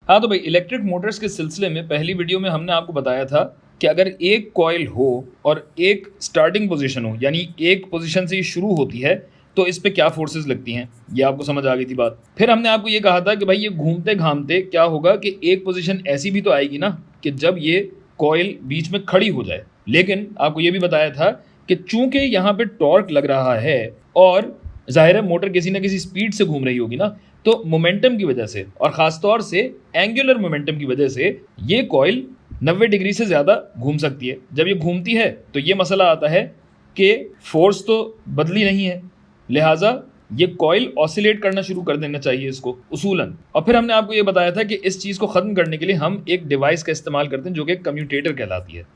हाँ तो भाई इलेक्ट्रिक मोटर्स के सिलसिले में पहली वीडियो में हमने आपको बताया था कि अगर एक कॉइल हो और एक स्टार्टिंग पोजीशन हो, यानी एक पोजीशन से ये शुरू होती है, तो इस पे क्या फोर्सेस लगती हैं, ये आपको समझ आ गई थी बात। फिर हमने आपको ये कहा था कि भाई ये घूमते घामते क्या होगा कि एक पोजीशन ऐसी भी तो आएगी ना कि जब ये कॉइल बीच में खड़ी हो जाए। लेकिन आपको ये भी बताया था कि चूंकि यहाँ पे टॉर्क लग रहा है और जाहिर है मोटर किसी ना किसी स्पीड से घूम रही होगी ना, तो मोमेंटम की वजह से और ख़ासतौर से एंगुलर मोमेंटम की वजह से ये कॉइल 90 डिग्री से ज़्यादा घूम सकती है। जब ये घूमती है तो ये मसला आता है कि फोर्स तो बदली नहीं है, लिहाजा ये कॉइल ऑसिलेट करना शुरू कर देना चाहिए इसको उसूलन। और फिर हमने आपको ये बताया था कि इस चीज़ को ख़त्म करने के लिए हम एक डिवाइस का इस्तेमाल करते हैं जो कि कम्यूटेटर कहलाती है।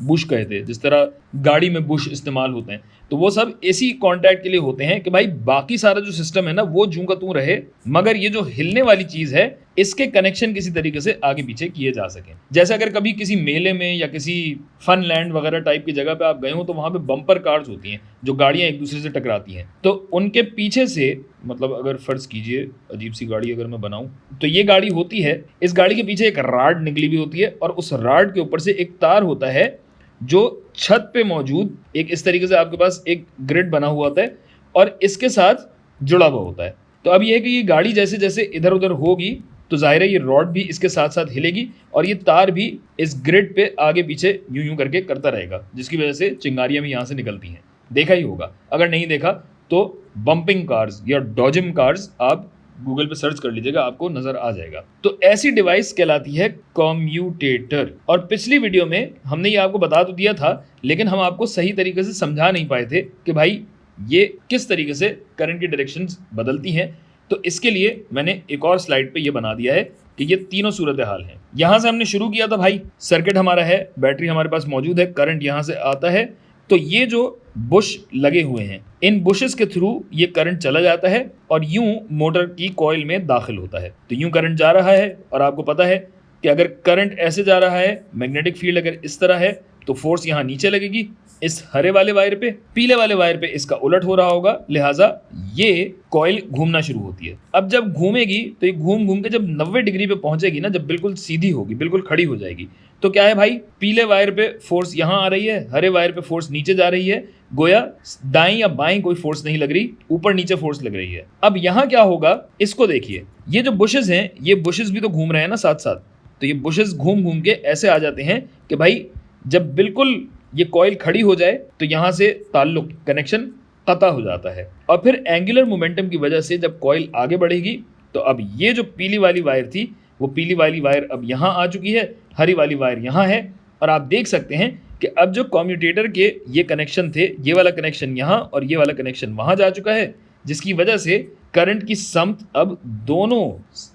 बुश कहते हैं, जिस तरह गाड़ी में बुश इस्तेमाल होते हैं, तो वो सब इसी कॉन्टैक्ट के लिए होते हैं कि भाई बाकी सारा जो सिस्टम है ना वो जूं का तूं रहे, मगर ये जो हिलने वाली चीज़ है इसके कनेक्शन किसी तरीके से आगे पीछे किए जा सकें। जैसे अगर कभी किसी मेले में या किसी फन लैंड वगैरह टाइप की जगह पे आप गए हो तो वहाँ पे बम्पर कार्स होती हैं जो गाड़ियाँ एक दूसरे से टकराती हैं, तो उनके पीछे से, मतलब अगर फर्ज कीजिए अजीब सी गाड़ी अगर मैं बनाऊं, तो ये गाड़ी होती है, इस गाड़ी के पीछे एक राड निकली भी होती है और उस राड के ऊपर से एक तार होता है जो छत पे मौजूद एक इस तरीके से आपके पास एक ग्रिड बना हुआ होता है और इसके साथ जुड़ा हुआ होता है। तो अब यह है कि ये गाड़ी जैसे जैसे इधर उधर होगी तो जाहिर है ये रॉड भी इसके साथ साथ हिलेगी और ये तार भी इस ग्रिड पे आगे पीछे यूं यूं करके करता रहेगा, जिसकी वजह से चिंगारियां भी यहाँ से निकलती हैं। देखा ही होगा, अगर नहीं देखा तो बम्पिंग कार्स या डॉजिंग कार्स आप गूगल पे सर्च कर लीजिएगा, आपको नजर आ जाएगा। तो ऐसी डिवाइस कहलाती है कम्यूटेटर। और पिछली वीडियो में हमने ये आपको बता तो दिया था, लेकिन हम आपको सही तरीके से समझा नहीं पाए थे कि भाई ये किस तरीके से करंट की डायरेक्शंस बदलती हैं। तो इसके लिए मैंने एक और स्लाइड पे ये बना दिया है कि ये तीनों सूरत हाल हैं। यहाँ से हमने शुरू किया था भाई, सर्किट हमारा है, बैटरी हमारे पास मौजूद है, करंट यहाँ से आता है, तो ये जो बुश लगे हुए हैं इन बुशेस के थ्रू ये करंट चला जाता है और यूं मोटर की कॉइल में दाखिल होता है। तो यूं करंट जा रहा है और आपको पता है कि अगर करंट ऐसे जा रहा है, मैग्नेटिक फील्ड अगर इस तरह है, तो फोर्स यहाँ नीचे लगेगी इस हरे वाले वायर पे, पीले वाले वायर पे इसका उलट हो रहा होगा, लिहाजा ये कॉइल घूमना शुरू होती है। अब जब घूमेगी तो ये घूम घूम के जब 90 डिग्री पे पहुंचेगी ना, जब बिल्कुल सीधी होगी, बिल्कुल खड़ी हो जाएगी, तो क्या है भाई, पीले वायर पे फोर्स यहाँ आ रही है, हरे वायर पे फोर्स नीचे जा रही है, गोया दाएं या बाएं कोई फोर्स नहीं लग रही, ऊपर नीचे फोर्स लग रही है। अब यहाँ क्या होगा इसको देखिए, ये जो बुशेस हैं ये बुशेस भी तो घूम रहे हैं ना साथ साथ, तो ये बुशेस घूम घूम के ऐसे आ जाते हैं कि भाई जब बिल्कुल ये कॉइल खड़ी हो जाए तो यहाँ से ताल्लुक कनेक्शन कता हो जाता है। और फिर एंगुलर मोमेंटम की वजह से जब कॉइल आगे बढ़ेगी तो अब ये जो पीली वाली वायर थी वो पीली वाली वायर अब यहाँ आ चुकी है, हरी वाली वायर यहाँ है, और आप देख सकते हैं कि अब जो कम्यूटेटर के ये कनेक्शन थे, ये वाला कनेक्शन यहाँ और ये वाला कनेक्शन वहाँ जा चुका है, जिसकी वजह से करंट की समत अब दोनों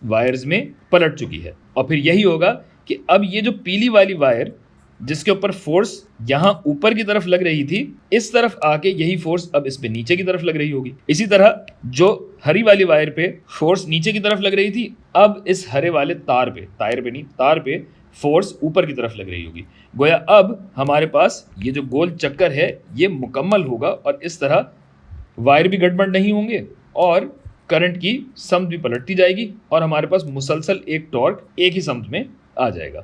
वायर्स में पलट चुकी है। और फिर यही होगा कि अब ये जो पीली वाली वायर जिसके ऊपर फोर्स यहाँ ऊपर की तरफ लग रही थी, इस तरफ आके यही फोर्स अब इस पे नीचे की तरफ लग रही होगी। इसी तरह जो हरी वाली वायर पे फोर्स नीचे की तरफ लग रही थी, अब इस हरे वाले तार पे फोर्स ऊपर की तरफ लग रही होगी। गोया अब हमारे पास ये जो गोल चक्कर है ये मुकम्मल होगा और इस तरह वायर भी गड़बड़ नहीं होंगे और करंट की समत भी पलटती जाएगी और हमारे पास मुसलसल एक टॉर्क एक ही समत में आ जाएगा।